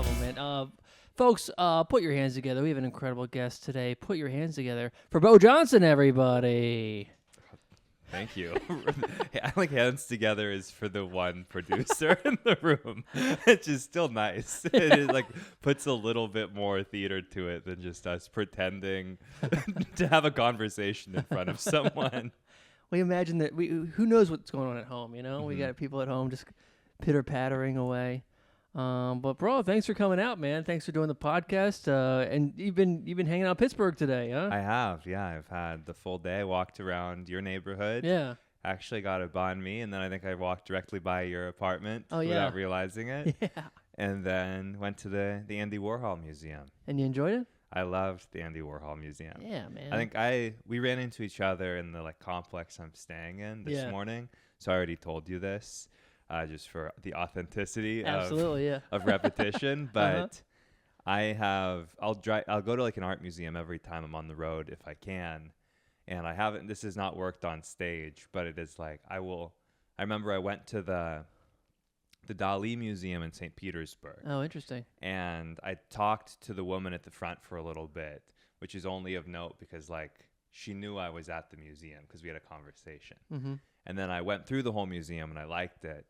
level, man. Folks, put your hands together. We have an incredible guest today. Put your hands together for Bo Johnson, everybody. Thank you. I like hands together is for the one producer in the room, which is still nice. It is like puts a little bit more theater to it than just us pretending to have a conversation in front of someone. We imagine that who knows what's going on at home, you know? We got people at home just pitter-pattering away. But bro, thanks for coming out, man. Thanks for doing the podcast. And you've been hanging out in Pittsburgh today, huh? I have, yeah. I've had the full day. I walked around your neighborhood. Yeah. Actually got it by me, and then I think I walked directly by your apartment without realizing it. Yeah. And then went to the Andy Warhol Museum. And you enjoyed it? I loved the Andy Warhol Museum. Yeah, man. I think we ran into each other in the like complex I'm staying in this morning. So I already told you this, just for the authenticity of repetition. But I'll go to like an art museum every time I'm on the road if I can. And this has not worked on stage, but it is like, I remember I went to the Dali Museum in St. Petersburg. Oh, interesting. And I talked to the woman at the front for a little bit, which is only of note because like she knew I was at the museum because we had a conversation. Mm-hmm. And then I went through the whole museum and I liked it.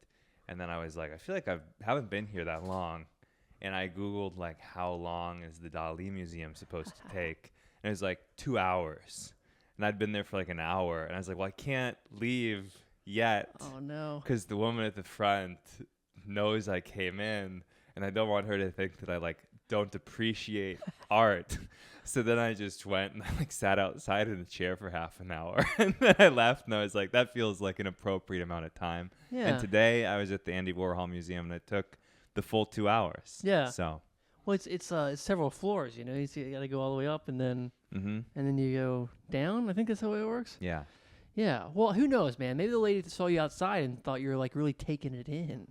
And then I was like, I feel like I haven't been here that long. And I Googled like, how long is the Dali Museum supposed to take? And it was like 2 hours. And I'd been there for like an hour. And I was like, well, I can't leave yet. Oh, no. Because the woman at the front knows I came in. And I don't want her to think that I like don't appreciate art. So then I just went and I like sat outside in a chair for half an hour. And then I left and I was like, that feels like an appropriate amount of time. Yeah. And today I was at the Andy Warhol Museum and it took the full 2 hours. Yeah. So. Well, it's several floors, you know. You got to go all the way up and then you go down. I think that's how it works. Yeah. Yeah. Well, who knows, man? Maybe the lady saw you outside and thought you were like really taking it in.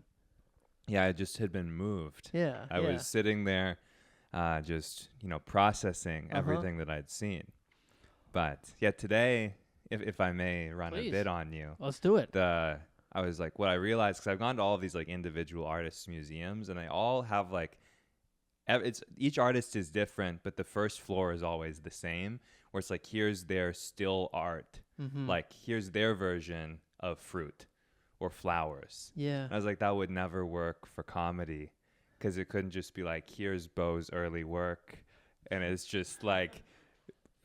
Yeah, I just had been moved. Yeah. I was sitting there just, processing everything that I'd seen. But yeah, today, if I may run a bit on you. Let's do it. I was like, what I realized, because I've gone to all of these like individual artists' museums and they all have like, each artist is different, but the first floor is always the same, where it's like, here's their still art. Like, here's their version of fruit or flowers. Yeah. And I was like, that would never work for comedy, because it couldn't just be like, here's Bo's early work. And it's just like,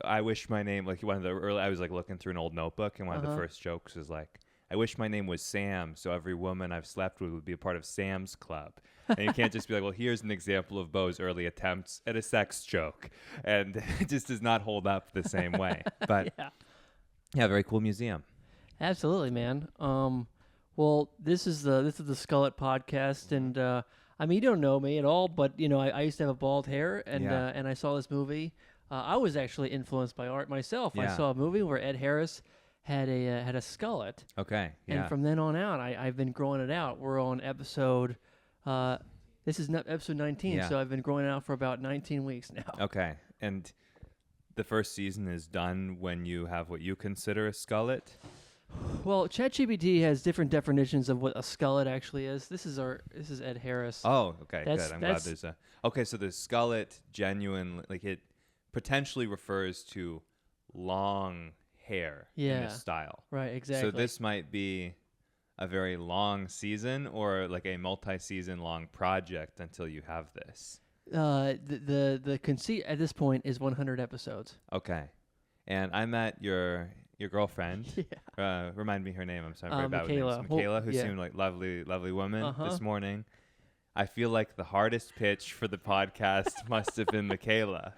I wish my name, like one of the early, I was like looking through an old notebook and one of the first jokes was like, I wish my name was Sam, so every woman I've slept with would be a part of Sam's Club. And you can't just be like, well, here's an example of Bo's early attempts at a sex joke. And it just does not hold up the same way. But yeah, very cool museum. Absolutely, man. Well, this is the Skullet podcast, and I mean, you don't know me at all, but I used to have a bald hair, and I saw this movie. I was actually influenced by art myself. Yeah. I saw a movie where Ed Harris had a skullet. Okay. Yeah. And from then on out, I've been growing it out. We're on episode. This is episode 19, so I've been growing it out for about 19 weeks now. Okay. And the first season is done when you have what you consider a skullet? Well, ChatGPT has different definitions of what a skullet actually is. This is Ed Harris. Oh, okay, good. I'm glad there's a. Okay, so the skullet genuine, like it potentially refers to long hair in this style. Right, exactly. So this might be a very long season or like a multi-season long project until you have this. The conceit at this point is 100 episodes. Okay. And I met your girlfriend. Remind me her name. I'm sorry. Very bad with names. Michaela, who seemed like lovely woman this morning. I feel like the hardest pitch for the podcast must have been Michaela.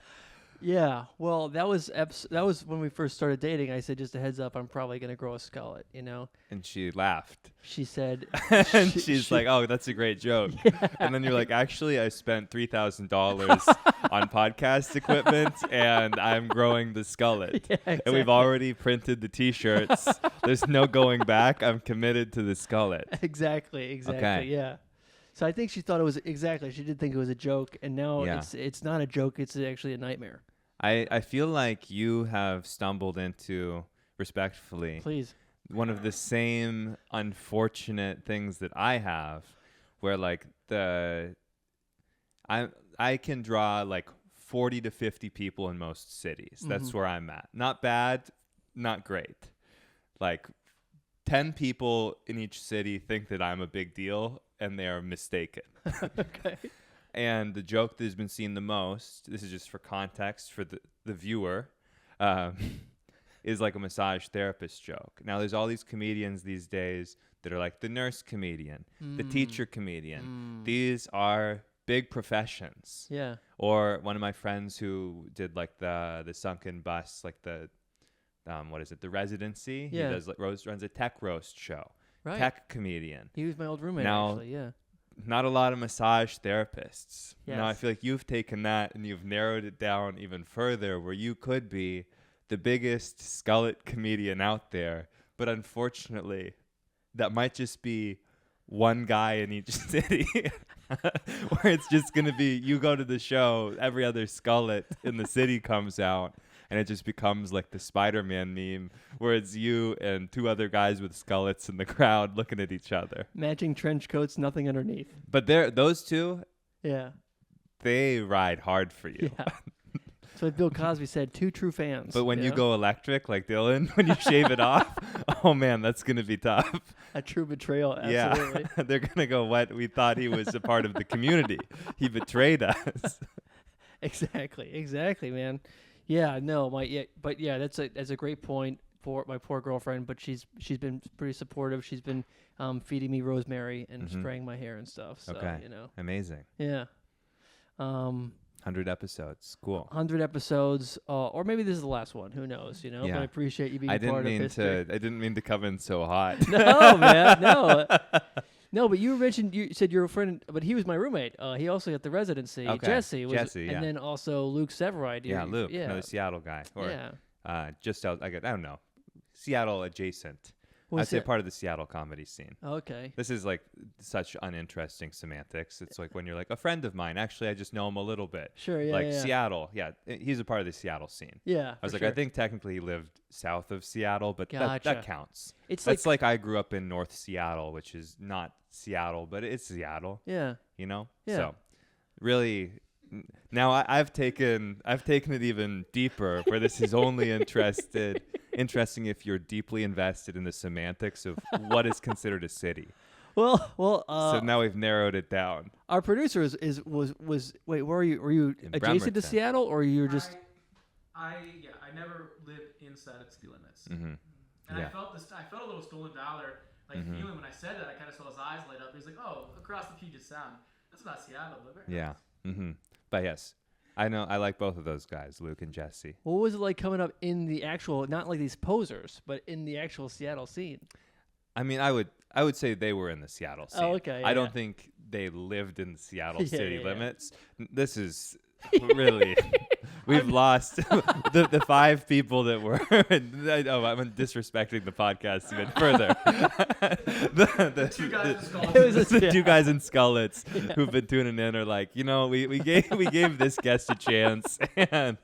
Yeah, well, that was when we first started dating. I said, just a heads up, I'm probably going to grow a skullet, And she laughed. She said... and she's like, oh, that's a great joke. Yeah. And then you're like, actually, I spent $3,000 on podcast equipment, and I'm growing the skullet. Yeah, exactly. And we've already printed the T-shirts. There's no going back. I'm committed to the skullet. Exactly, okay. Yeah. So I think she thought it was... Exactly, she did think it was a joke, and now it's not a joke, it's actually a nightmare. I feel like you have stumbled into, respectfully, one of the same unfortunate things that I have, where like I can draw like 40 to 50 people in most cities. That's where I'm at. Not bad, not great. Like 10 people in each city think that I'm a big deal, and they are mistaken. Okay. And the joke that has been seen the most, this is just for context for the viewer, um, is like a massage therapist joke. Now, there's all these comedians these days that are like the nurse comedian, the teacher comedian. These are big professions. Yeah. Or one of my friends who did like the sunken bus, like the what is it, the residency. Yeah. He does like runs a tech roast show. Right. Tech comedian. He was my old roommate, Now, actually. Yeah. Not a lot of massage therapists. Yes. Now I feel like you've taken that and you've narrowed it down even further, where you could be the biggest Skullet comedian out there, but unfortunately, that might just be one guy in each city. Where it's just going to be, you go to the show, every other Skullet in the city comes out, and it just becomes like the Spider-Man meme, where it's you and two other guys with skullets in the crowd looking at each other. Matching trench coats, nothing underneath. But those two, Yeah. they ride hard for you. Yeah. So what Bill Cosby said, 2 true fans. But when you know? go electric, like Dylan, when you shave it off, oh man, that's going to be tough. A true betrayal, absolutely. Yeah. They're going to go, what? We thought he was a part of the community. He betrayed us. Exactly, man. Yeah, no, but yeah, that's a great point for my poor girlfriend. But she's been pretty supportive. She's been feeding me rosemary and spraying my hair and stuff. So Okay. you know, Amazing. yeah. 100 episodes. Cool. 100 episodes, or maybe this is the last one. Who knows? You know. Yeah. But I appreciate you being a part of history. I didn't mean to come in so hot. No, man, no. No, but you said you're a friend, but he was my roommate. He also got the residency. Okay. Jesse, Yeah. and then also Luke Severide. Yeah, Luke, Yeah, another Seattle guy. Or, yeah. just out, I don't know, Seattle adjacent. Was I'd say it- part of the Seattle comedy scene. Okay. This is like such uninteresting semantics. It's like when you're like a friend of mine. Actually, I just know him a little bit. Sure. Yeah. Like yeah. Seattle. Yeah, he's a part of the Seattle scene. Yeah. I was for like, sure. I think technically he lived south of Seattle, but Gotcha. that counts. It's That's like I grew up in North Seattle, which is not Seattle, but it's Seattle. Yeah. You know. Yeah. So really, now I've taken it even deeper, where this is only interesting if you're deeply invested in the semantics of what is considered a city. Well. So now we've narrowed it down. Our producer was wait. Where are you? Were you In adjacent to Bremerton. Seattle, or you were just? I never lived inside of the city limits. Mm-hmm. And Yeah. I felt a little stolen valor feeling when I said that. I kind of saw his eyes light up. He was like, "Oh, across the Puget Sound. That's not Seattle, but very Yeah. nice." Mm-hmm. But yes, I know I like both of those guys, Luke and Jesse. What was it like coming up in the actual, not like these posers, but in the actual Seattle scene? I mean, I would say they were in the Seattle scene. Oh, okay, I yeah. don't think they lived in the Seattle Yeah, city yeah. limits. This is really we've lost the 5 people that were. I'm disrespecting the podcast even further. the 2 guys in It Skullet. was the 2 guys in Skullets who've been tuning in are like, we gave this guest a chance and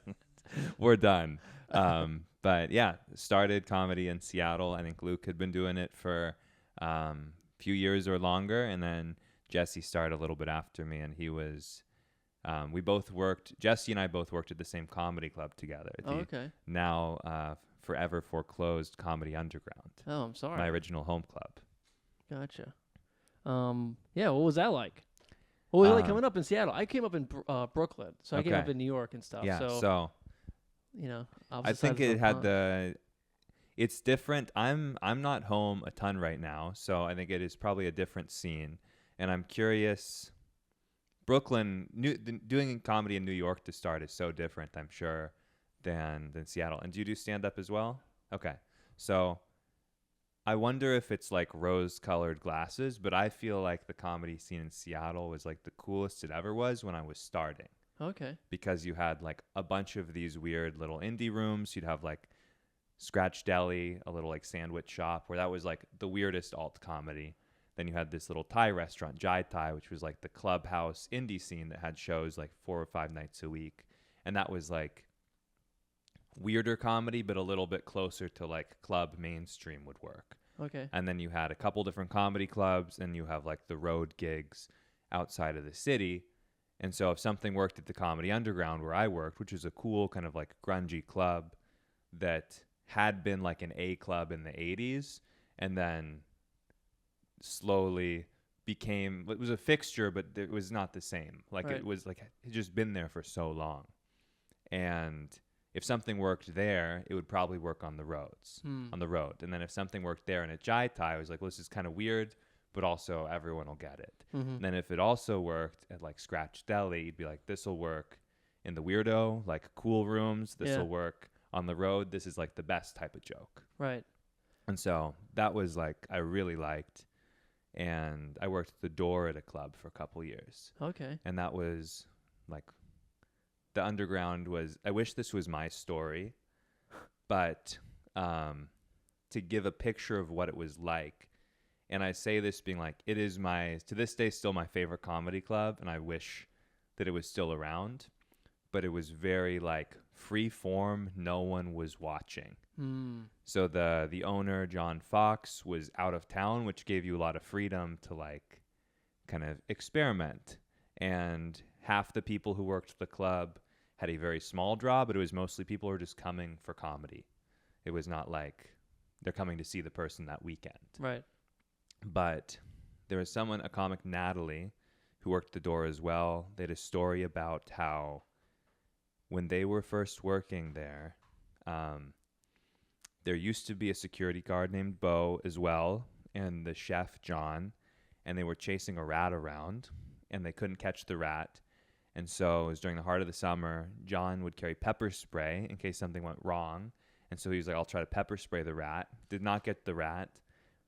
we're done. But yeah, started comedy in Seattle. I think Luke had been doing it for a few years or longer, and then Jesse started a little bit after me, and he was. Jesse and I both worked at the same comedy club together. Oh, okay. Now forever foreclosed Comedy Underground, Oh, I'm sorry. my original home club. Gotcha. Yeah. What was that like? What was it like Um, coming up in Seattle? I came up in Brooklyn, so I came Okay. up in New York and stuff. Yeah, So, so you know, I opposite think sides of it had pond. it's different. I'm not home a ton right now, so I think it is probably a different scene. And I'm curious, Brooklyn, doing comedy in New York to start is so different, I'm sure, than Seattle. And do you do stand-up as well? Okay. So I wonder if it's like rose-colored glasses, but I feel like the comedy scene in Seattle was like the coolest it ever was when I was starting. Okay. Because you had like a bunch of these weird little indie rooms. You'd have like Scratch Deli, a little like sandwich shop where that was like the weirdest alt comedy. Then you had this little Thai restaurant, Jai Thai, which was like the clubhouse indie scene that had shows like 4 or 5 nights a week. And that was like weirder comedy, but a little bit closer to like club mainstream would work. Okay. And then you had a couple different comedy clubs, and you have like the road gigs outside of the city. And so if something worked at the Comedy Underground where I worked, which was a cool kind of like grungy club that had been like an A club in the 80s and then slowly became, it was a fixture, but it was not the same. Like Right. it was like, it had just been there for so long. And if something worked there, it would probably work on the roads, on the road. And then if something worked there in a Jai Thai, I was like, well, this is kind of weird, but also everyone will get it. Mm-hmm. And then if it also worked at like Scratch Deli, you'd be like, this will work in the weirdo, like cool rooms. This will work on the road. This is like the best type of joke. Right. And so that was like, I really liked. And I worked at the door at a club for a couple years. Okay. And that was like, the Underground was, I wish this was my story, but to give a picture of what it was like. And I say this being like, it is to this day, still my favorite comedy club. And I wish that it was still around, but it was very like free form. No one was watching. So the owner, John Fox, was out of town, which gave you a lot of freedom to like kind of experiment. And half the people who worked at the club had a very small draw, but it was mostly people who were just coming for comedy. It was not like they're coming to see the person that weekend. Right. But there was someone, a comic, Natalie, who worked the door as well. They had a story about how when they were first working there used to be a security guard named Bo as well, and the chef, John, and they were chasing a rat around, and they couldn't catch the rat. And so it was during the heart of the summer, John would carry pepper spray in case something went wrong. And so he was like, I'll try to pepper spray the rat. Did not get the rat.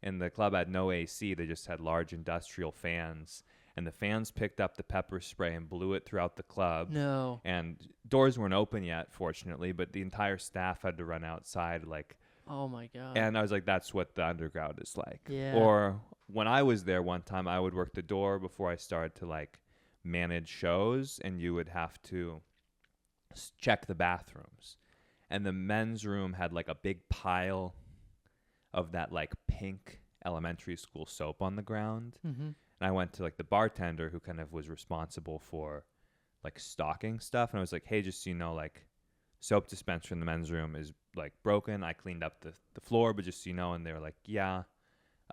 And the club had no AC. They just had large industrial fans. And the fans picked up the pepper spray and blew it throughout the club. No. And doors weren't open yet, fortunately, but the entire staff had to run outside like, Oh my God. and I was like, that's what the Underground is like. Yeah. Or when I was there one time, I would work the door before I started to like manage shows, and you would have to check the bathrooms. And the men's room had like a big pile of that like pink elementary school soap on the ground. Mm-hmm. And I went to like the bartender who kind of was responsible for like stocking stuff. And I was like, hey, just so you know, like soap dispenser in the men's room is like broken. I cleaned up the floor, but just so you know. And they were like, yeah,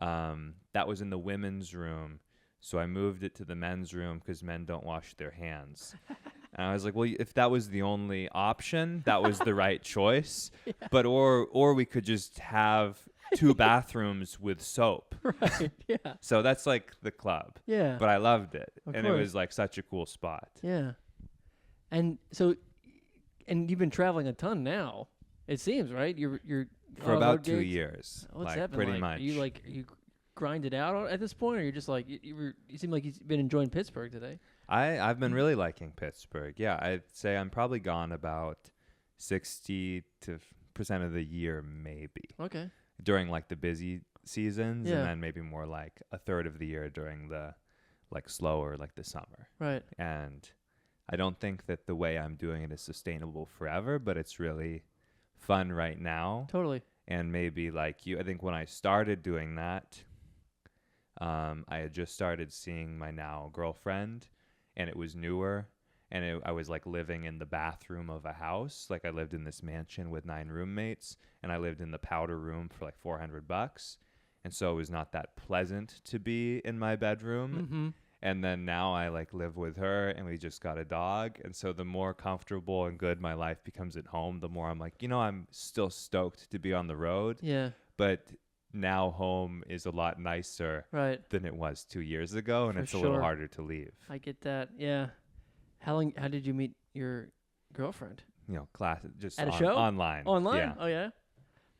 that was in the women's room. So I moved it to the men's room because men don't wash their hands. And I was like, well, if that was the only option, that was the right choice. Yeah. But or we could just have 2 bathrooms with soap. Right. Yeah. So that's like the club. Yeah. But I loved it. Of and course. It was like such a cool spot. Yeah. And so, and you've been traveling a ton now. It seems, right? You're For about 2 years. What's like that been pretty like? much. Are you grind it out at this point, or you're just like you seem like you've been enjoying Pittsburgh today? I've been really liking Pittsburgh. Yeah, I'd say I'm probably gone about 60% of the year, maybe. Okay. During like the busy seasons, Yeah. and then maybe more like a third of the year during the like slower, like the summer. Right. And I don't think that the way I'm doing it is sustainable forever, but it's really fun right now. Totally. And maybe like you, I think when I started doing that, I had just started seeing my now girlfriend, and it was newer, and I was like living in the bathroom of a house. Like I lived in this mansion with 9 roommates, and I lived in the powder room for like $400. And so it was not that pleasant to be in my bedroom. Mm-hmm. And then now I like live with her, and we just got a dog. And so the more comfortable and good my life becomes at home, the more I'm like, I'm still stoked to be on the road. Yeah. But now home is a lot nicer Right. than it was 2 years ago, and For it's a little sure. harder to leave. I get that. Yeah. How did you meet your girlfriend? Class just At a show? online. Online? Yeah. Oh yeah.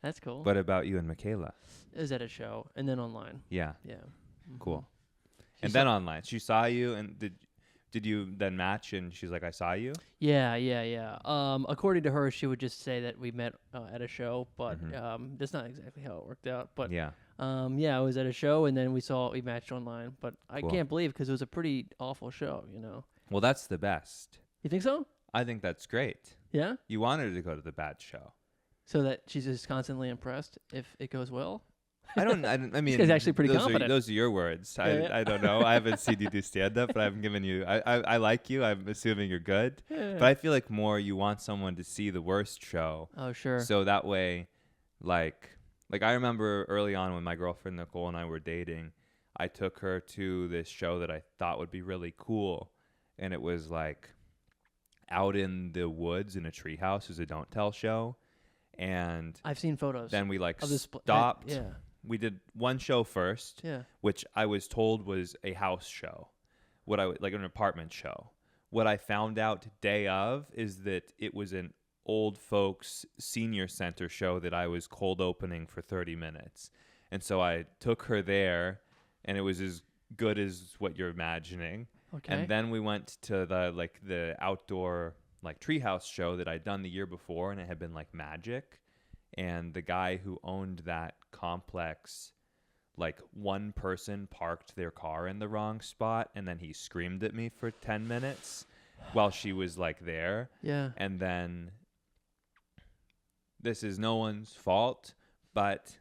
That's cool. What about you and Michaela? It was at a show and then online. Yeah. Yeah. Cool. She And saw- then online. She saw you, and did you then match? And she's like, I saw you. Yeah. According to her, she would just say that we met at a show, but that's not exactly how it worked out. But Yeah. I was at a show and then we matched online. But I Cool. can't believe because it was a pretty awful show. Well, that's the best. You think so? I think that's great. Yeah. You wanted to go to the bad show. So that she's just constantly impressed if it goes well. I mean, This guy's actually pretty confident. Those are your words. Yeah. I don't know. I haven't seen you do stand up, but I'm giving you. I like you. I'm assuming you're good. Yeah. But I feel like more you want someone to see the worst show. Oh, sure. So that way, like I remember early on when my girlfriend Nicole and I were dating, I took her to this show that I thought would be really cool, and it was like out in the woods in a treehouse. It was a don't tell show, and I've seen photos. then we like of this stopped. yeah. We did one show first, Yeah. which I was told was a house show, like an apartment show. What I found out day of is that it was an old folks senior center show that I was cold opening for 30 minutes. And so I took her there, and it was as good as what you're imagining. Okay. And then we went to the outdoor like treehouse show that I'd done the year before, and it had been like magic. And the guy who owned that complex, like one person parked their car in the wrong spot, and then he screamed at me for 10 minutes while she was like there. Yeah. And then this is no one's fault, but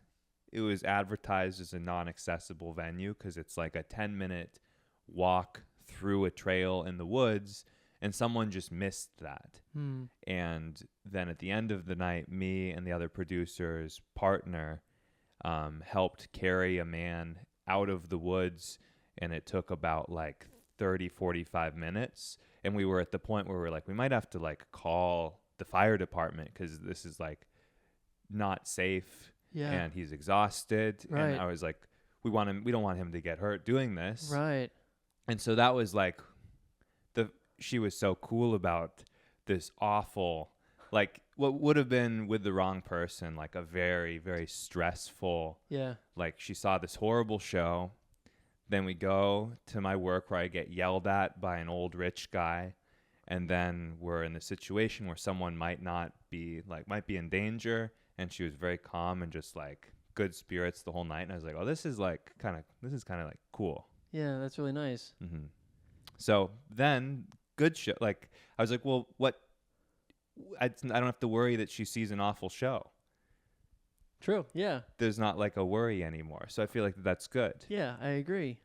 it was advertised as a non-accessible venue because it's like a 10-minute walk through a trail in the woods, and someone just missed that. And then at the end of the night, me and the other producer's partner helped carry a man out of the woods, and it took about like 30-45 minutes. And we were at the point where we're like, we might have to like call the fire department because this is like not safe. Yeah. And he's exhausted. Right. And I was like, we don't want him to get hurt doing this. Right. And so that was like she was so cool about this awful, like what would have been with the wrong person, like a very, very stressful, Yeah. like she saw this horrible show. Then we go to my work where I get yelled at by an old rich guy. And then we're in the situation where someone might be in danger. And she was very calm and just like good spirits the whole night. And I was like, oh, this is kind of like cool. Yeah, that's really nice. Mm-hmm. So then good show. Like I was like, well, what? I don't have to worry that she sees an awful show. True. Yeah. There's not like a worry anymore. So I feel like that's good. Yeah, I agree.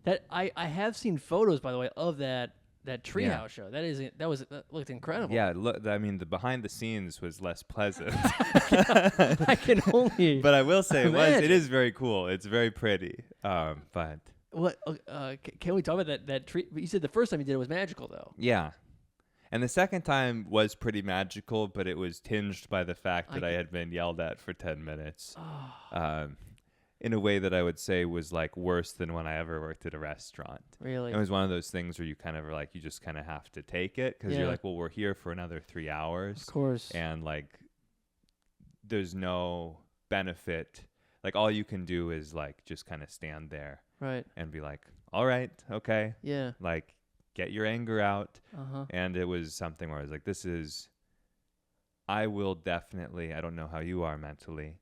That I have seen photos, by the way, of that treehouse show. That looked incredible. Yeah, look. I mean, the behind the scenes was less pleasant. I can only. But I will say imagine. it is very cool. It's very pretty. But What? Can we talk about that tree? You said the first time you did it was magical, though. yeah. And the second time was pretty magical, but it was tinged by the fact that I had been yelled at for 10 minutes. In a way that I would say was like worse than when I ever worked at a restaurant. Really? It was one of those things where you kind of are like, you just kind of have to take it because you're like, well, we're here for another 3 hours. Of course. And like, there's no benefit. Like all you can do is like, just kind of stand there. Right. And be like, all right, okay. Yeah. Like, get your anger out. Uh-huh. And it was something where I was like, I will definitely, I don't know how you are mentally,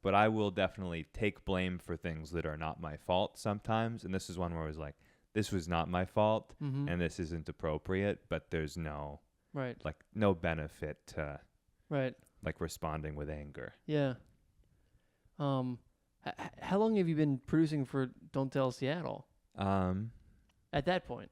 but I will definitely take blame for things that are not my fault sometimes. And this is one where I was like, this was not my fault, and this isn't appropriate, but there's no benefit to like responding with anger. Yeah. How long have you been producing for Don't Tell Seattle? At that point?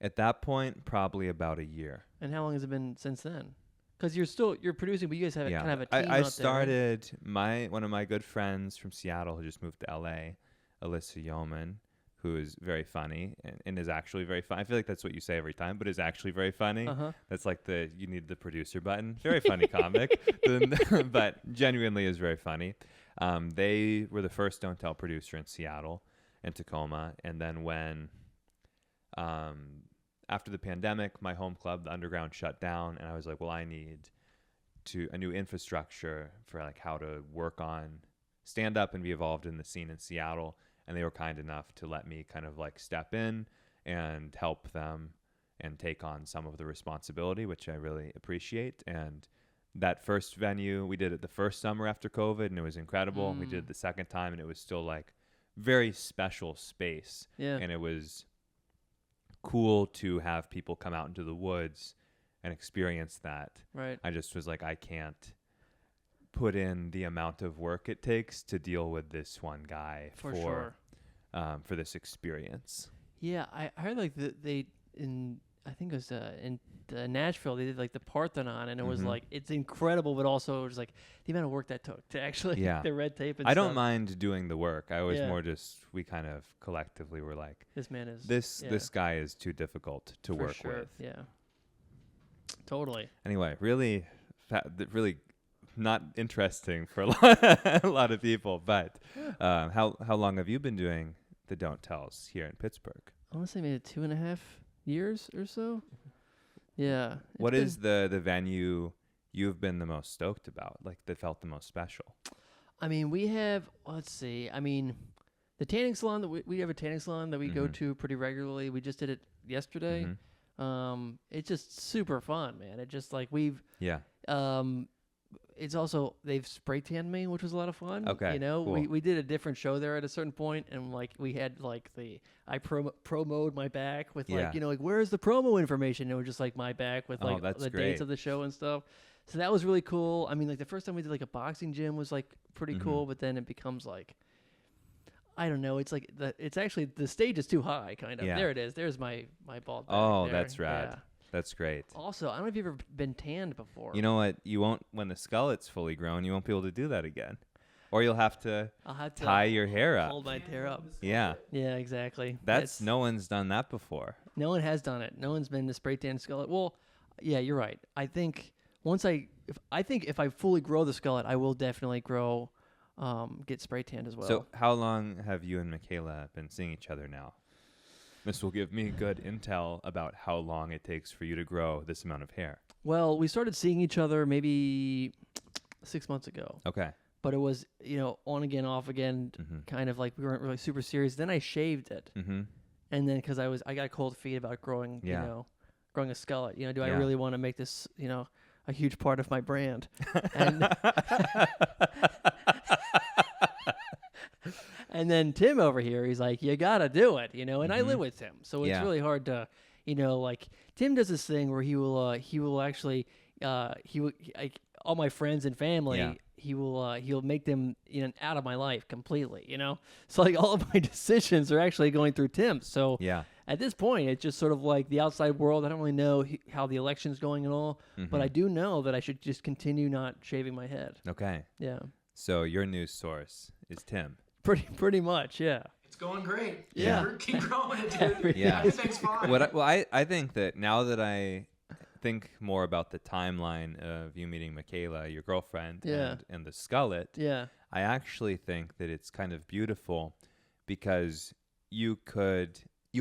At that point, probably about a year. And how long has it been since then? Because you're producing, but you guys kind of have a team I out started one of my good friends from Seattle who just moved to LA, Alyssa Yeoman, who is very funny and is actually very funny. I feel like that's what you say every time, but is actually very funny. Uh-huh. That's like you need the producer button. Very funny comic, but genuinely is very funny. They were the first Don't Tell producer in Seattle and Tacoma. And then when, after the pandemic, my home club, the Underground, shut down, and I was like, well, I need a new infrastructure for like how to work on stand up and be involved in the scene in Seattle. And they were kind enough to let me kind of like step in and help them and take on some of the responsibility, which I really appreciate. And that first venue, we did it the first summer after COVID, and it was incredible. We did it the second time, and it was still like very special space. Yeah. And it was cool to have people come out into the woods and experience that. Right. I just was like, I can't put in the amount of work it takes to deal with this one guy For sure. For this experience. Yeah, I heard like I think it was in Nashville, they did like the Parthenon, and it was like, it's incredible, but also it was like the amount of work that took to actually the red tape and I stuff. don't mind doing the work. I was more just, we kind of collectively were like, this man is this guy is too difficult to for work sure. with. Yeah, totally. Anyway, really, really not interesting for a lot of people. But how long have you been doing the Don't Tells here in Pittsburgh? I want to say maybe 2.5 years or so. Yeah. What is the venue you've been the most stoked about, like that felt the most special? I mean, we have, let's see. I mean, the tanning salon that we have a tanning salon that we go to pretty regularly. We just did it yesterday. It's just super fun, man. It just like it's also, they've spray tanned me, which was a lot of fun. Okay, you know, cool. we did a different show there at a certain point, and like we had like I promoed my back with like like, where's the promo information? And it was just like my back with like the dates of the show and stuff. So that was really cool. I mean, like the first time we did like a boxing gym was like pretty cool, but then it becomes like, I don't know. It's like it's actually, the stage is too high, kind of. Yeah. There it is. There's my bald back. Oh, there. that's rad. Yeah. That's great. Also, I don't know if you've ever been tanned before. You know what? You won't, when the skullet's fully grown, you won't be able to do that again. Or you'll have to tie your hair up. Hold my hair up. Yeah. Yeah, exactly. No one's done that before. No one has done it. No one's been to spray tan Skullet. Well, yeah, you're right. I think if I fully grow the Skullet, I will definitely get spray tanned as well. So how long have you and Michaela been seeing each other now? This will give me good intel about how long it takes for you to grow this amount of hair. Well, we started seeing each other maybe 6 months ago. Okay. But it was, on again, off again, kind of like we weren't really super serious. Then I shaved it. And then because I got cold feet about growing, growing a Skullet. Do I really want to make this, a huge part of my brand? And and then Tim over here, he's like, you got to do it, and I live with Tim. So it's really hard to, like Tim does this thing where he will actually, all my friends and family, he'll make them out of my life completely, So like all of my decisions are actually going through Tim. So at this point, it's just sort of like the outside world. I don't really know how the election's going and all, but I do know that I should just continue not shaving my head. Okay. Yeah. So your news source is Tim. Pretty much, yeah. It's going great. Yeah. Keep growing it, dude. Yeah. Everything's fine. I think that now that I think more about the timeline of you meeting Michaela, your girlfriend, and the Skullet, I actually think that it's kind of beautiful because you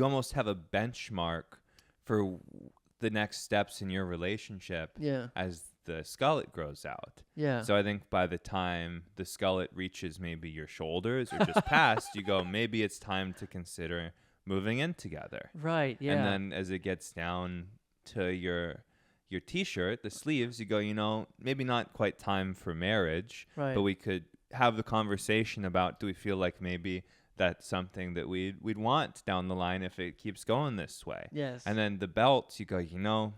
almost have a benchmark for the next steps in your relationship as the Skullet grows out. Yeah. So I think by the time the Skullet reaches maybe your shoulders or just past, you go, maybe it's time to consider moving in together. Right, yeah. And then as it gets down to your T-shirt, the sleeves, you go, maybe not quite time for marriage, but we could have the conversation about, do we feel like maybe that's something that we'd want down the line if it keeps going this way? Yes. And then the belts, you go,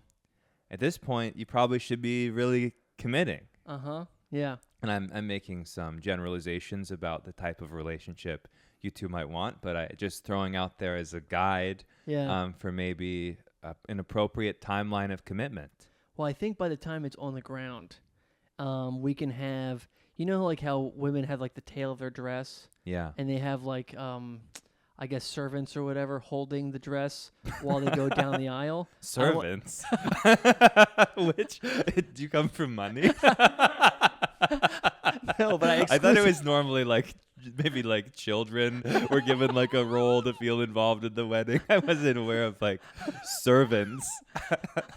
at this point, you probably should be really committing. Yeah. And I'm making some generalizations about the type of relationship you two might want, but I just throwing out there as a guide for maybe an appropriate timeline of commitment. Well, I think by the time it's on the ground, we can have, like how women have like the tail of their dress. Yeah. And they have like, I guess servants or whatever holding the dress while they go down the aisle. Servants? Which, do you come from money? No, but I thought it was normally like maybe like children were given like a role to feel involved in the wedding. I wasn't aware of like servants.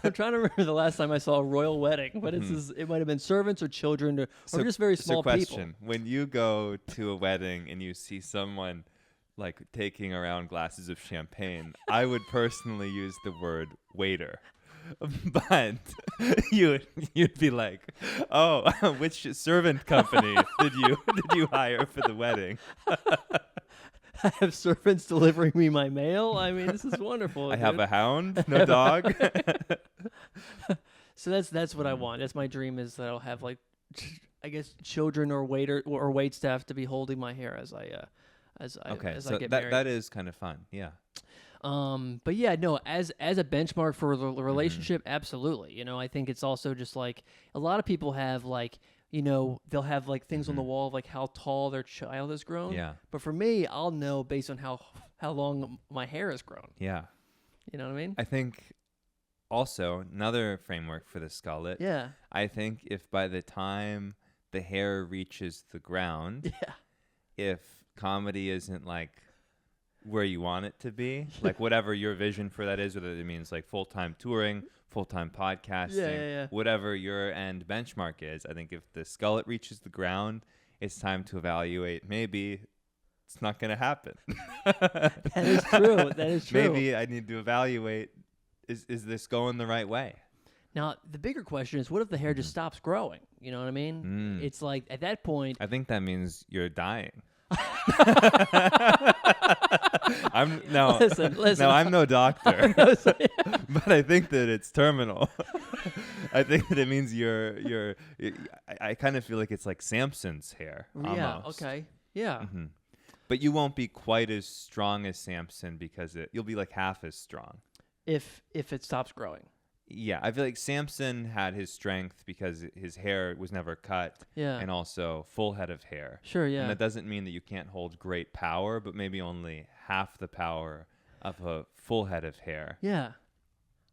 I'm trying to remember the last time I saw a royal wedding, but it might have been servants or children or just very small question, people. When you go to a wedding and you see someone like taking around glasses of champagne, I would personally use the word waiter. But you'd be like, oh, which servant company did you hire for the wedding? I have servants delivering me my mail. I mean, this is wonderful. I have a hound, no dog. So that's what I want. That's my dream, is that I'll have like I guess children or waiter or wait staff to be holding my hair as I so get that married. that is kind of fun. Yeah. But yeah, no, as a benchmark for the relationship, absolutely. You know, I think it's also just like a lot of people have like, you know, they'll have like things on the wall of like how tall their child has grown. Yeah. But for me, I'll know based on how long my hair has grown. Yeah. You know what I mean? I think also another framework for the skullet. Yeah. I think if by the time the hair reaches the ground, if comedy isn't like where you want it to be, like whatever your vision for that is, whether it means like full-time touring, full-time podcasting, whatever your end benchmark is, I think if the skullet reaches the ground, it's time to evaluate. Maybe it's not going to happen. That is true. That is true. Maybe I need to evaluate, is this going the right way? Now, the bigger question is, what if the hair just stops growing? You know what I mean? It's like, at that point... I think that means you're dying. Listen. No, I'm no doctor, but I think that it's terminal. I think that it means you're I kind of feel like it's like Samson's hair. Almost. Yeah. Okay. Yeah. Mm-hmm. But you won't be quite as strong as Samson because you'll be like half as strong if it stops growing. Yeah, I feel like Samson had his strength because his hair was never cut, and also full head of hair. Sure, yeah. And that doesn't mean that you can't hold great power, but maybe only half the power of a full head of hair. Yeah,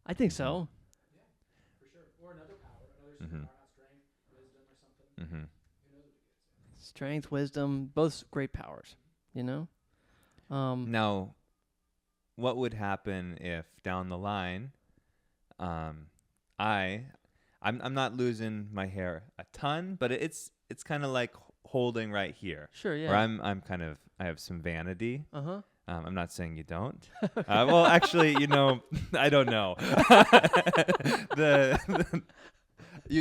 I think so. Yeah, for sure. Or another power, another superpower, not strength, wisdom, or something. Mm-hmm. Who knows what you get? Strength, wisdom, both great powers. You know. Now, what would happen if down the line? I'm not losing my hair a ton, but it's kind of like holding right here. Sure, yeah. Or I have some vanity. Uh-huh. I'm not saying you don't. Well, actually, I don't know.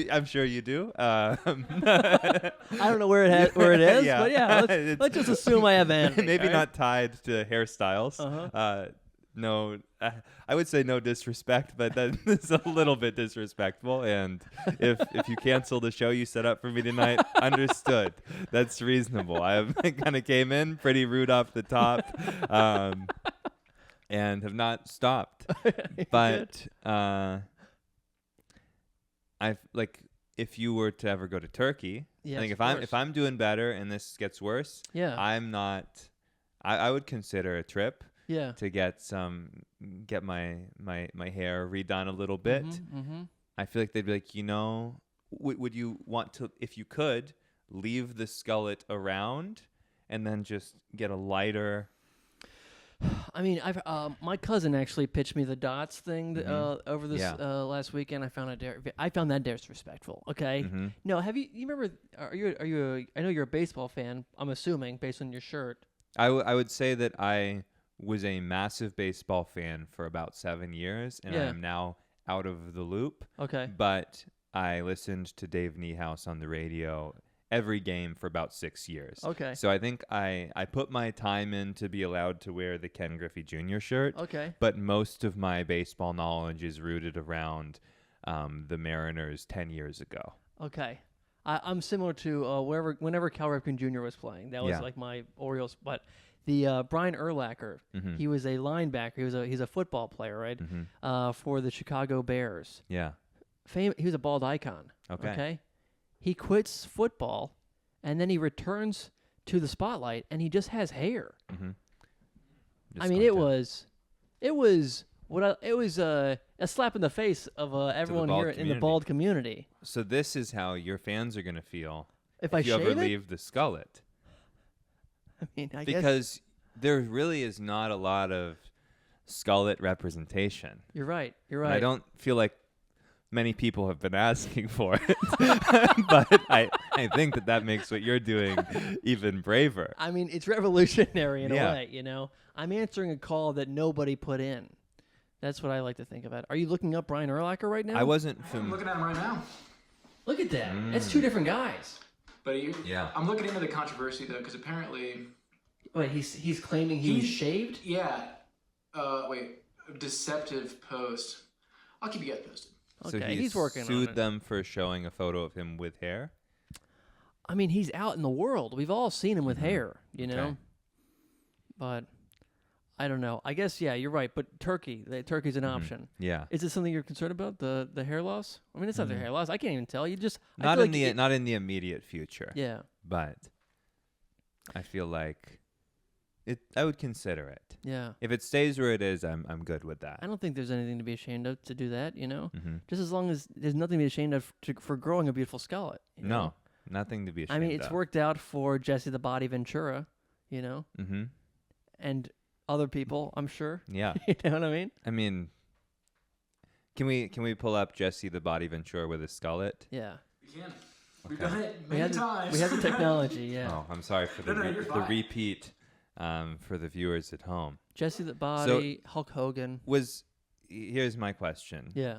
I'm sure you do. I don't know where it is, yeah. but yeah, let's just assume I have vanity. Maybe right? not tied to hairstyles. Uh-huh. No, I would say no disrespect, but that is a little bit disrespectful. And if you cancel the show you set up for me tonight, understood. That's reasonable. I kind of came in pretty rude off the top, and have not stopped. But if you were to ever go to Turkey, yes, I think if I'm doing better and this gets worse, I'm not. I would consider a trip. Yeah. To get my hair redone a little bit. Mm-hmm. I feel like they'd be like, would you want to, if you could, leave the skullet around and then just get a lighter? I mean, my cousin actually pitched me the dots thing over this last weekend. I found that disrespectful. Okay. Mm-hmm. No, you remember? Are you? I know you're a baseball fan. I'm assuming based on your shirt. I would say that I was a massive baseball fan for about 7 years, and I am now out of the loop. Okay. But I listened to Dave Niehaus on the radio every game for about 6 years. Okay. So I think I put my time in to be allowed to wear the Ken Griffey Jr. shirt. Okay. But most of my baseball knowledge is rooted around the Mariners 10 years ago. Okay. I'm similar to whenever Cal Ripken Jr. was playing. That was like my Orioles, but the Brian Urlacher, he was a linebacker. He's a football player, right? Mm-hmm. For the Chicago Bears. Yeah. He was a bald icon. Okay. He quits football, and then he returns to the spotlight, and he just has hair. Mm-hmm. I mean, it was a slap in the face of everyone here in the bald community. So this is how your fans are gonna feel if you ever leave the skullet. I mean, because there really is not a lot of skullet representation. You're right. And I don't feel like many people have been asking for it, but I think that makes what you're doing even braver. I mean, it's revolutionary in a way, I'm answering a call that nobody put in. That's what I like to think about. Are you looking up Brian Urlacher right now? I wasn't. I'm looking at him right now. Look at that. That's two different guys. But I'm looking into the controversy though, because apparently. Wait, he's claiming he was shaved? Yeah. Deceptive post. I'll keep you guys posted. So he's working on it. sued them for showing a photo of him with hair? I mean, he's out in the world. We've all seen him with hair, you know. Okay. But I don't know. I guess you're right. But turkey's an option. Yeah. Is it something you're concerned about? The hair loss? I mean, it's not the hair loss. I can't even tell. You just not in not in the immediate future. Yeah. But I feel like I would consider it. Yeah. If it stays where it is, I'm good with that. I don't think there's anything to be ashamed of to do that. You know, Mm-hmm. just as long as there's nothing to be ashamed of for growing a beautiful skullet. You know? No, nothing to be ashamed I mean, it's of. worked out for Jesse the Body Ventura. You know, Mm-hmm. and other people, I'm sure. Yeah. You know what I mean? I mean, can we pull up Jesse the Body Ventura with a skullet? Yeah. We can. We've done it We many had times. We have the technology. Yeah. Oh, I'm sorry for the No, you're the fine. repeat for the viewers at home. Jesse the Body, Hulk Hogan. Here's my question. Yeah.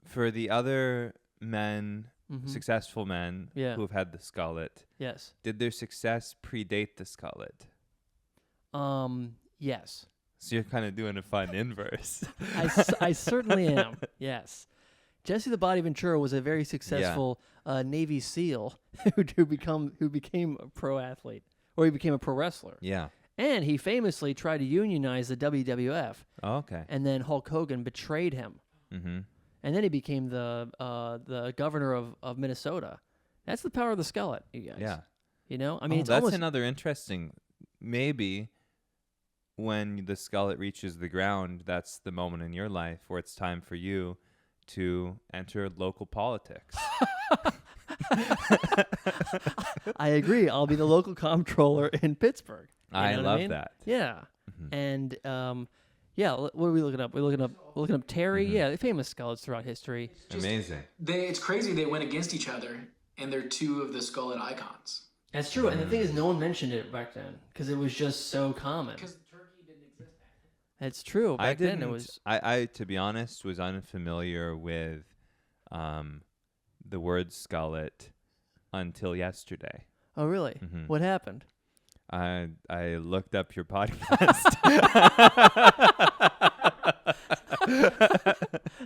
For the other men, Mhm. successful men Yeah. who have had the skullet, Yes. did their success predate the skullet? Yes. So you're kind of doing a fun inverse. I certainly am. Yes. Jesse the Body Ventura was a very successful Navy SEAL who became a pro athlete, or he became a pro wrestler. Yeah. And he famously tried to unionize the WWF, Oh, okay. and then Hulk Hogan betrayed him, Mm-hmm. and then he became the governor of Minnesota. That's the power of the skullet, you guys. Yeah. You know, I mean, it's that's almost another interesting. Maybe when the skullet reaches the ground, that's the moment in your life where it's time for you to enter local politics. I agree. I'll be the local comptroller in Pittsburgh. You I know what love mean? that. Yeah. And what are we looking up? We're looking up Terry. Yeah, the famous skullets throughout history. Amazing. It's crazy they went against each other, and they're two of the Skullet icons. That's true. And the thing is, no one mentioned it back then because it was just so common. Because turkey didn't exist back then. That's true. I Back then it was. I to be honest, was unfamiliar with the word skullet until yesterday. Oh, really? Mhm. What happened? I looked up your podcast.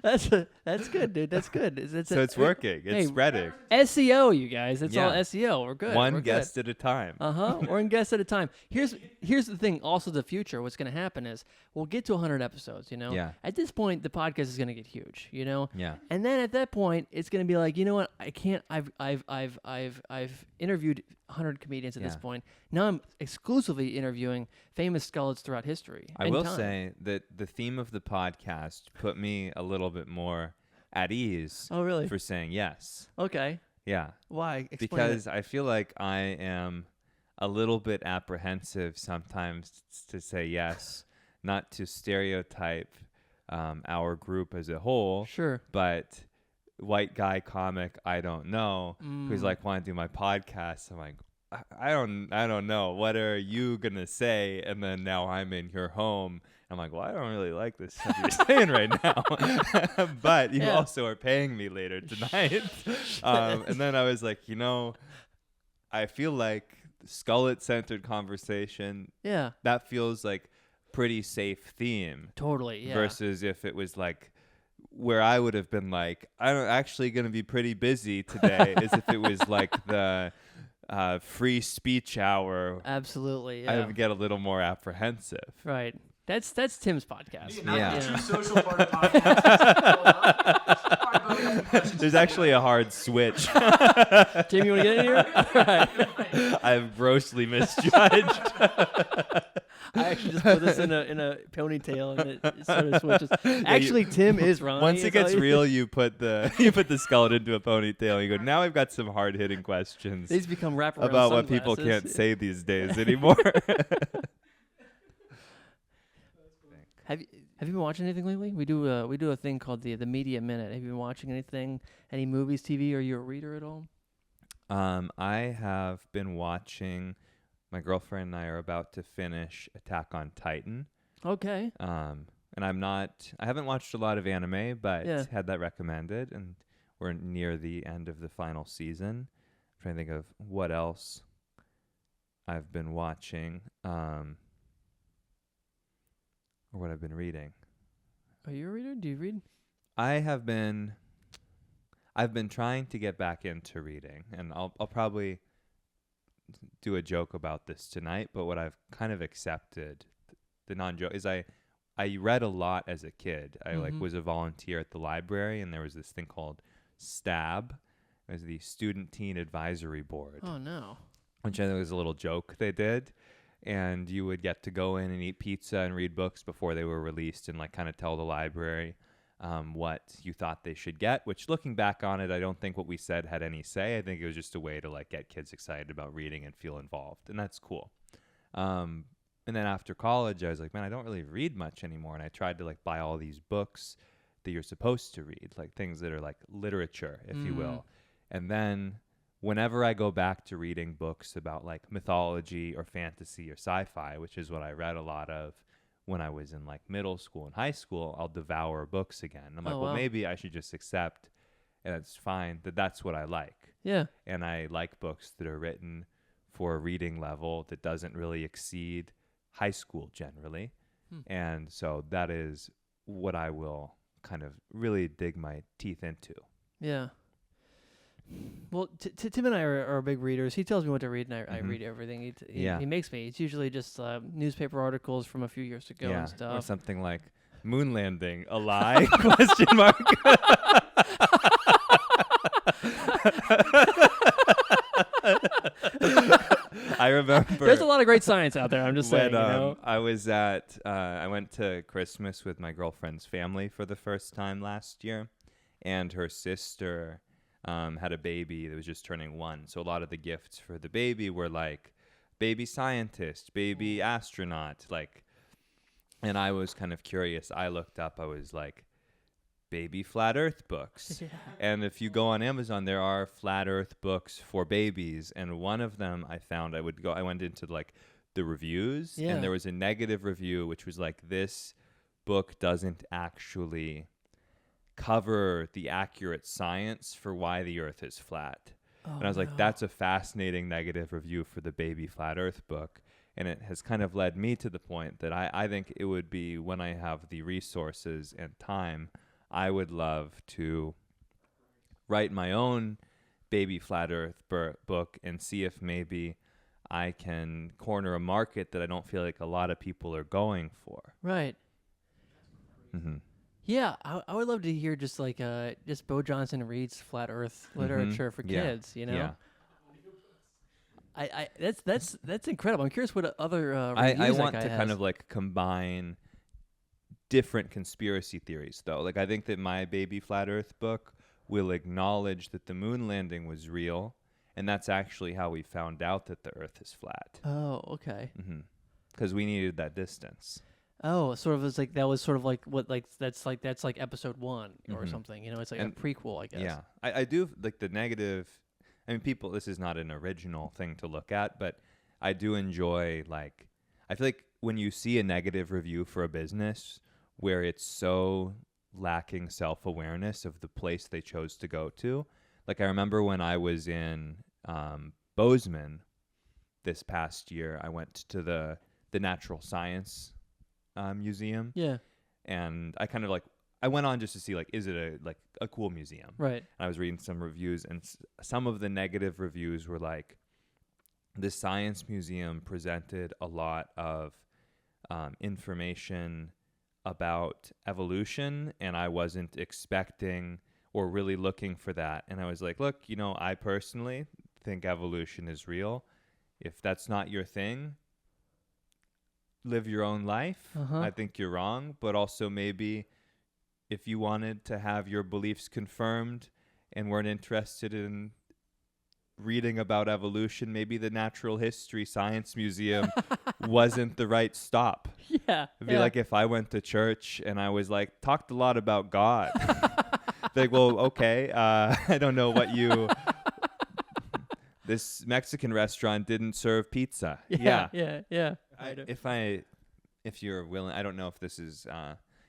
That's good, dude. That's good. So it's working. It's Hey, spreading. SEO, you guys. It's all Yeah. SEO. We're good. One We're guest good. at a time. One guest at a time. Here's the thing. Also, the future. What's going to happen is we'll get to 100 episodes. You know. Yeah. At this point, the podcast is going to get huge. You know. Yeah. And then at that point, it's going to be like, you know what? I can't. I've interviewed 100 comedians at this Yeah. point. Now I'm exclusively interviewing famous skullets throughout history. I and will time. say that the theme of the podcast put me a little bit more at ease Oh, really? for saying yes. Okay. Yeah. Why? Explain Because it. I feel like I am a little bit apprehensive sometimes to say yes, not to stereotype our group as a whole, Sure. but white guy comic I don't know who's Mm. like want to do my podcast. I'm like, I don't know. What are you gonna say? And then now I'm in your home. I'm like, well, I don't really like this stuff you're saying right now. But you Yeah. also are paying me later tonight. And then I was like, I feel like skullet-centered conversation, Yeah. that feels like pretty safe theme. Totally. Yeah. Versus if it was like where I would have been like, I'm actually going to be pretty busy today, is if it was like the free speech hour. Absolutely. I Yeah. would get a little more apprehensive. Right. That's Tim's podcast. Not Yeah. the true social part of podcast. There's actually a hard switch. Tim, you want to get in here? All right. I've grossly misjudged. I actually just put this in a ponytail and it sort of switches. Actually, Tim is Ronnie. Once it is all gets you- real, you put the skeleton into a ponytail and you go, now I've got some hard hitting questions These become wraparound about what people sunglasses. can't say these days anymore. Have you been watching anything lately? We do a thing called the Media Minute. Have you been watching anything? Any movies, TV? Are you a reader at all? I have been watching. My girlfriend and I are about to finish Attack on Titan. Okay. And I haven't watched a lot of anime, but Yeah. had that recommended, and we're near the end of the final season. I'm trying to think of what else I've been watching, or what I've been reading. Are you a reader? Do you read? I have been. I've been trying to get back into reading, and I'll probably do a joke about this tonight, but what I've kind of accepted, the non-joke, is I read a lot as a kid. I was a volunteer at the library, and there was this thing called STAB. It was the Student Teen Advisory Board. Oh, no. Which I think was a little joke they did. And you would get to go in and eat pizza and read books before they were released and kind of tell the library what you thought they should get, which looking back on it, I don't think what we said had any say. I think it was just a way to get kids excited about reading and feel involved. And that's cool. And then after college, I was like, man, I don't really read much anymore. And I tried to buy all these books that you're supposed to read, things that are literature, if you will. And then whenever I go back to reading books about mythology or fantasy or sci-fi, which is what I read a lot of when I was in middle school and high school, I'll devour books again. And I'm well, wow. Maybe I should just accept, and it's fine, that's what I like. Yeah. And I like books that are written for a reading level that doesn't really exceed high school generally. And so that is what I will kind of really dig my teeth into. Yeah. Well, Tim and I are big readers. He tells me what to read, and I read everything. He makes me. It's usually just newspaper articles from a few years ago and stuff. Or something like moon landing, a lie? Question mark. I remember. There's a lot of great science out there. I'm just saying. I was at. I went to Christmas with my girlfriend's family for the first time last year, and her sister had a baby that was just turning 1. So a lot of the gifts for the baby were baby scientist, baby astronaut, and I was kind of curious. I looked up, I was baby flat earth books. Yeah. And if you go on Amazon, there are flat earth books for babies. And one of them I found, I went into the reviews, and there was a negative review, which was this book doesn't actually cover the accurate science for why the earth is flat. And I was that's a fascinating negative review for the baby flat earth book. And it has kind of led me to the point that I think it would be, when I have the resources and time, I would love to write my own baby flat earth book and see if maybe I can corner a market that I don't feel like a lot of people are going for. Right. Mm-hmm. Yeah, I would love to hear just Bo Johnson reads flat Earth literature for kids. Yeah. That's incredible. I'm curious what other reviews I want that guy to has. kind of combine different conspiracy theories, though. I think that my baby flat Earth book will acknowledge that the moon landing was real, and that's actually how we found out that the Earth is flat. Oh, okay. Because we needed that distance. Oh, sort of that was sort of that's episode 1 or something. It's a prequel, I guess. Yeah, I do the negative. I mean, people, this is not an original thing to look at, but I do enjoy I feel like when you see a negative review for a business where it's so lacking self-awareness of the place they chose to go to. I remember when I was in Bozeman this past year, I went to the Natural Science Museum. Yeah. And I kind of I went on just to see is it a cool museum? Right. And I was reading some reviews, and some of the negative reviews were the science museum presented a lot of information about evolution, and I wasn't expecting or really looking for that. And I was look, I personally think evolution is real. If that's not your thing, live your own life. I think you're wrong, but also maybe if you wanted to have your beliefs confirmed and weren't interested in reading about evolution, maybe the Natural History Science Museum wasn't the right stop. Yeah. It'd be if I went to church and I was talked a lot about God. Well, okay, I don't know what you... This Mexican restaurant didn't serve pizza. Yeah. If you're willing, I don't know if this is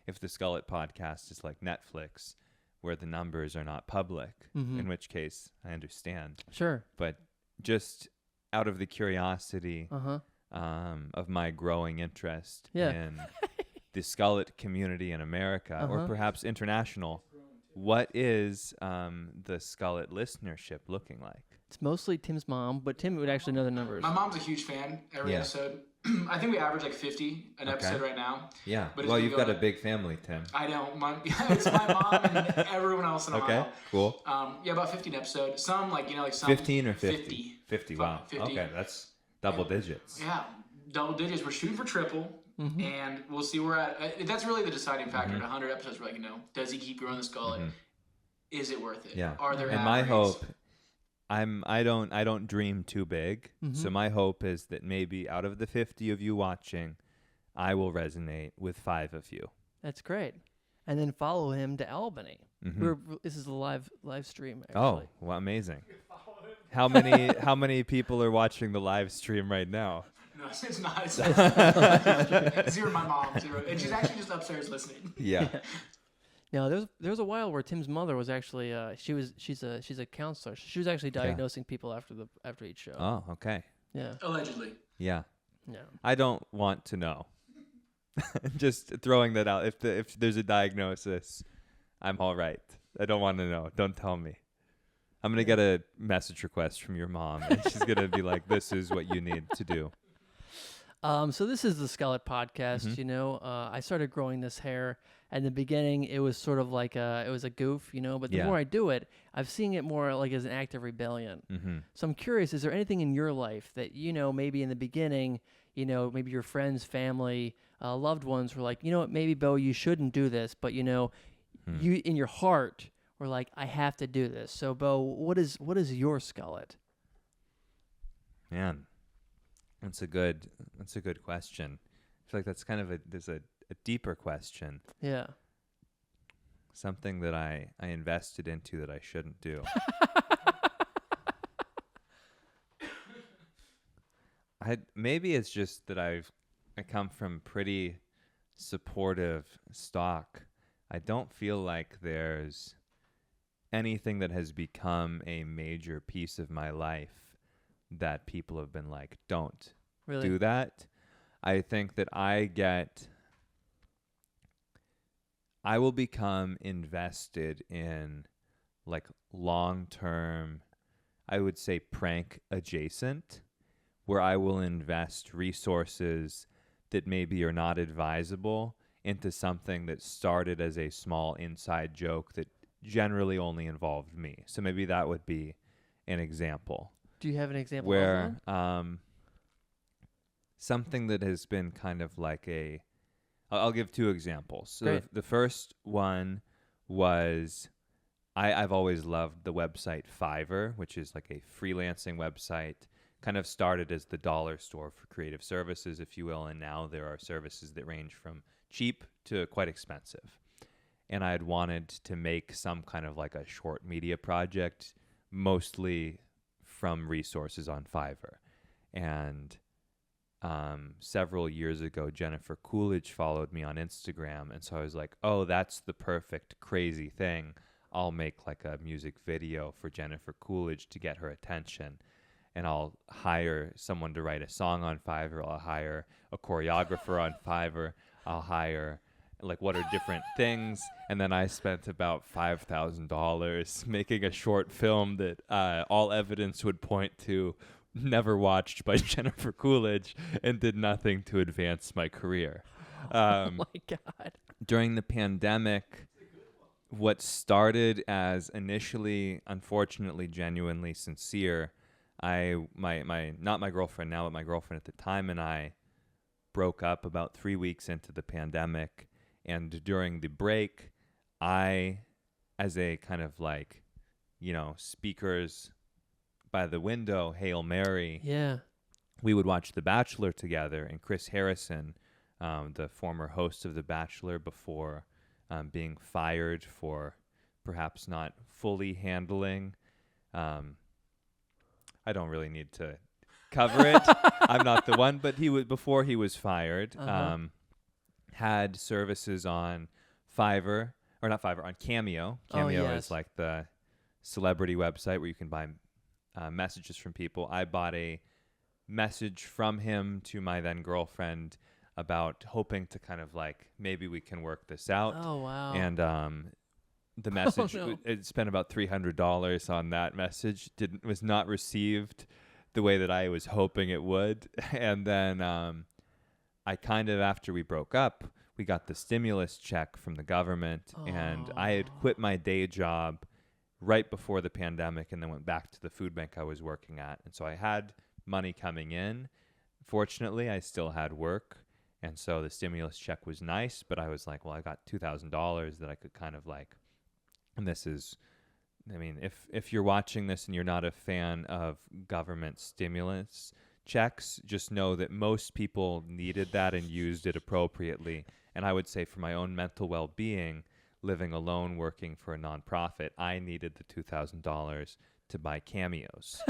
if the Skullet podcast is like Netflix, where the numbers are not public. In which case, I understand. Sure. But just out of the curiosity of my growing interest in the Skullet community in America, or perhaps international. What is the Skullet listenership looking like? It's mostly Tim's mom, but Tim would actually know the numbers. My mom's a huge fan. Every episode, I think we average like 50 an episode right now. Yeah. But Well, you've got a big family, Tim. I know. It's my mom and everyone else in Ohio. Okay. Cool. About 15 episodes. Some some 15 or 50? 50. 50. Wow. 50. Okay, that's double digits. Yeah, double digits. We're shooting for triple. Mm-hmm. And we'll see where we're at. That's really the deciding factor. At 100 episodes, we're like, does he keep growing the Skullet? Is it worth it? Yeah. Are there? And my hope, I don't dream too big. So my hope is that maybe out of the 50 of you watching, I will resonate with 5 of you. That's great. And then follow him to Albany. This is a live stream. Actually. Oh, well, amazing! How many people are watching the live stream right now? No, it's not. Zero. My mom. Zero, and she's actually just upstairs listening. Yeah. Now there was a while where Tim's mother was actually she's a counselor. She was actually diagnosing people after each show. Oh, okay. Yeah. Allegedly. Yeah. Yeah. I don't want to know. Just throwing that out. If there's a diagnosis, I'm all right. I don't want to know. Don't tell me. I'm gonna get a message request from your mom, and she's gonna be like, "This is what you need to do." So this is the Skullet podcast. I started growing this hair. At the beginning, it was sort of like it was a goof, but the more I do it, I'm seeing it more like as an act of rebellion. So I'm curious, is there anything in your life that, maybe in the beginning, maybe your friends, family, loved ones were like, what, maybe, Bo, you shouldn't do this, but, you in your heart were like, I have to do this. So, Bo, what is your Skullet? Man, that's a good question. I feel like that's kind of there's a deeper question. Yeah. Something that I invested into that I shouldn't do. Maybe it's just that I come from pretty supportive stock. I don't feel like there's anything that has become a major piece of my life that people have been like, don't do that. I think that I will become invested in like long-term, I would say prank adjacent, where I will invest resources that maybe are not advisable into something that started as a small inside joke that generally only involved me. So maybe that would be an example. Do you have an example where of one? Something that has been kind of like I'll give 2 examples. So Great. the first one was I've always loved the website Fiverr, which is like a freelancing website, kind of started as the dollar store for creative services, if you will, and now there are services that range from cheap to quite expensive. And I had wanted to make some kind of like a short media project, mostly from resources on Fiverr. And several years ago, Jennifer Coolidge followed me on Instagram. And so I was like, oh, that's the perfect crazy thing. I'll make like a music video for Jennifer Coolidge to get her attention. And I'll hire someone to write a song on Fiverr. I'll hire a choreographer on Fiverr. I'll hire like what are different things. And then I spent about $5,000 making a short film that all evidence would point to never watched by Jennifer Coolidge and did nothing to advance my career. Oh my God. During the pandemic, what started as initially, unfortunately, genuinely sincere, not my girlfriend now, but my girlfriend at the time and I broke up about 3 weeks into the pandemic. And during the break, I, as a kind of like, speakers by the window, Hail Mary. Yeah. We would watch The Bachelor together, and Chris Harrison, the former host of The Bachelor before being fired for perhaps not fully handling. I don't really need to cover it. I'm not the one, but before he was fired, had services on Fiverr, or not Fiverr, on Cameo. Cameo is like the celebrity website where you can buy messages from people. I bought a message from him to my then girlfriend about hoping to kind of like, maybe we can work this out. Oh, wow. And the message, no. it spent about $300 on that message. Was not received the way that I was hoping it would. And then I kind of, after we broke up, we got the stimulus check from the government, and I had quit my day job right before the pandemic and then went back to the food bank I was working at. And so I had money coming in. Fortunately, I still had work. And so the stimulus check was nice, but I was like, well, I got $2,000 that I could kind of like, and this is, I mean, if you're watching this and you're not a fan of government stimulus checks, just know that most people needed that and used it appropriately. And I would say for my own mental well-being, living alone, working for a nonprofit, I needed the $2,000 to buy Cameos.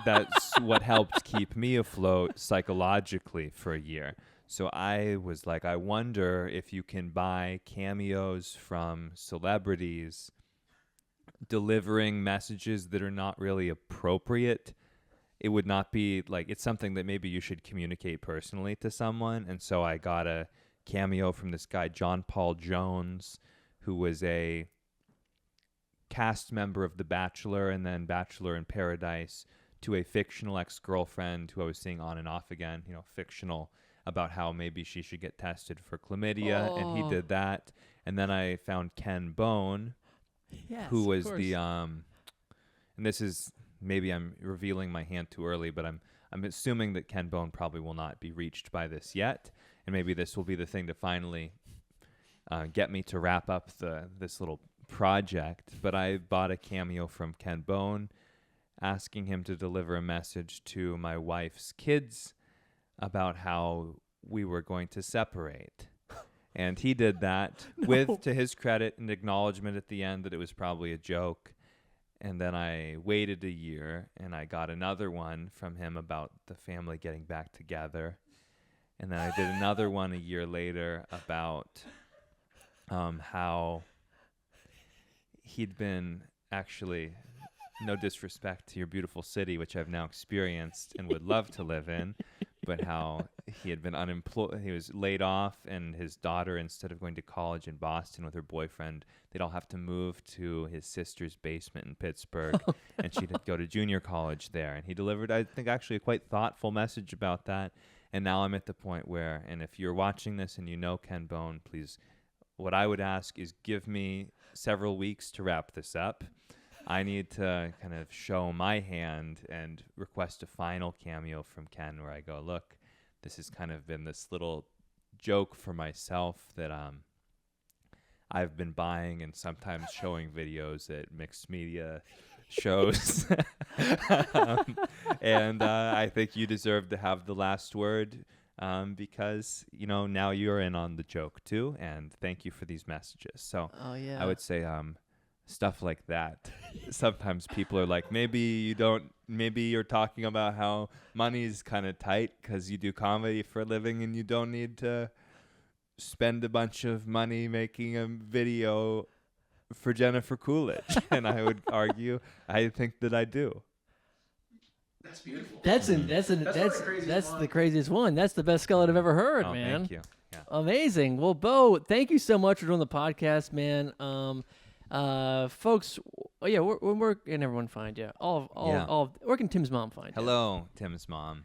That's what helped keep me afloat psychologically for a year. So I was like, I wonder if you can buy Cameos from celebrities delivering messages that are not really appropriate. It would not be like, it's something that maybe you should communicate personally to someone. And so I got a cameo from this guy, John Paul Jones, who was a cast member of The Bachelor and then Bachelor in Paradise, to a fictional ex-girlfriend who I was seeing on and off again, fictional, about how maybe she should get tested for chlamydia. And he did that. And then I found Ken Bone, who was the, and this is, maybe I'm revealing my hand too early, but I'm assuming that Ken Bone probably will not be reached by this yet. And maybe this will be the thing to finally get me to wrap up this little project. But I bought a cameo from Ken Bone, asking him to deliver a message to my wife's kids about how we were going to separate. And he did that with, to his credit, an acknowledgement at the end that it was probably a joke. And then I waited a year, and I got another one from him about the family getting back together. And then I did another one a year later about how he'd been, actually, no disrespect to your beautiful city, which I've now experienced and would love to live in, but how he had been unemployed. He was laid off, and his daughter, instead of going to college in Boston with her boyfriend, they'd all have to move to his sister's basement in Pittsburgh, and she'd go to junior college there. And he delivered, I think, actually a quite thoughtful message about that. And now I'm at the point where, and if you're watching this and you know Ken Bone, please, what I would ask is give me several weeks to wrap this up. I need to kind of show my hand and request a final cameo from Ken where I go, look, this has kind of been this little joke for myself that I've been buying and sometimes showing videos at mixed media shows. And I think you deserve to have the last word because, now you're in on the joke too. And thank you for these messages. So I would say stuff like that. Sometimes people are like, maybe you're talking about how money is kind of tight because you do comedy for a living and you don't need to spend a bunch of money making a video for Jennifer Coolidge. And I would argue, I think that I do. That's beautiful. That's the craziest one. That's the best Skullet I've ever heard, man. Thank you. Yeah. Amazing. Well, Bo, thank you so much for doing the podcast, man. Folks, where can everyone find you? Where can Tim's mom find you? Hello, Tim's mom.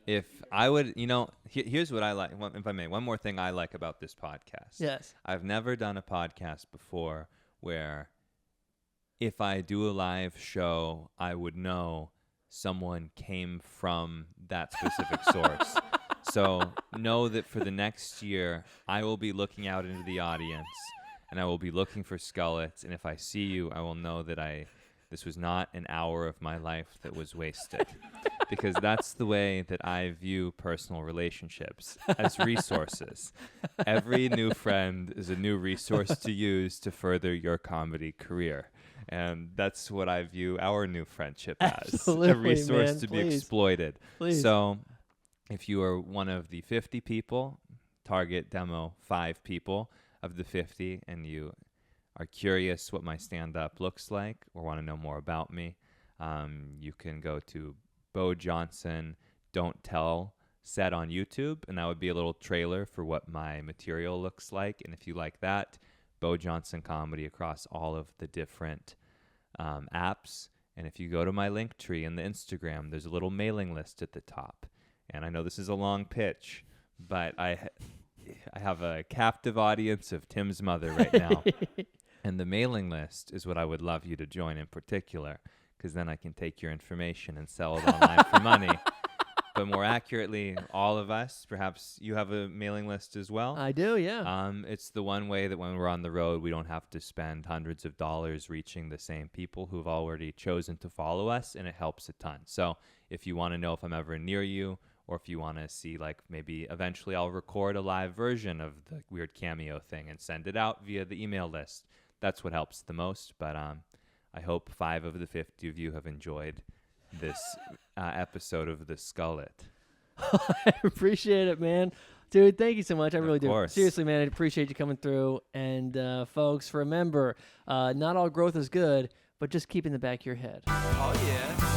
If I would, here's what I like, if I may, one more thing I like about this podcast. Yes. I've never done a podcast before where if I do a live show, I would know someone came from that specific source. So know that for the next year, I will be looking out into the audience and I will be looking for Skullets. And if I see you, I will know that this was not an hour of my life that was wasted. Because that's the way that I view personal relationships, as resources. Every new friend is a new resource to use to further your comedy career. And that's what I view our new friendship as. Absolutely, a resource man. to Please. be exploited. Please. So if you are one of the 50 people, target demo 5 people of the 50, and you are curious what my stand-up looks like or want to know more about me, you can go to Bo Johnson Don't Tell set on YouTube, and that would be a little trailer for what my material looks like. And if you like that, Bo Johnson Comedy across all of the different apps. And if you go to my link tree in the Instagram, there's a little mailing list at the top. And I know this is a long pitch, but I have a captive audience of Tim's mother right now. And the mailing list is what I would love you to join in particular, because then I can take your information and sell it online for money. But more accurately, all of us, perhaps you have a mailing list as well. I do, yeah. It's the one way that when we're on the road, we don't have to spend hundreds of dollars reaching the same people who've already chosen to follow us, and it helps a ton. So if you want to know if I'm ever near you, or if you want to see, like, maybe eventually I'll record a live version of the weird Cameo thing and send it out via the email list. That's what helps the most. But I hope 5 of the 50 of you have enjoyed this episode of the Skullet. I appreciate it, man. Dude, thank you so much. I really do. course. Seriously, man, I appreciate you coming through. And folks, remember, not all growth is good, but just keep in the back of your head. Oh, yeah.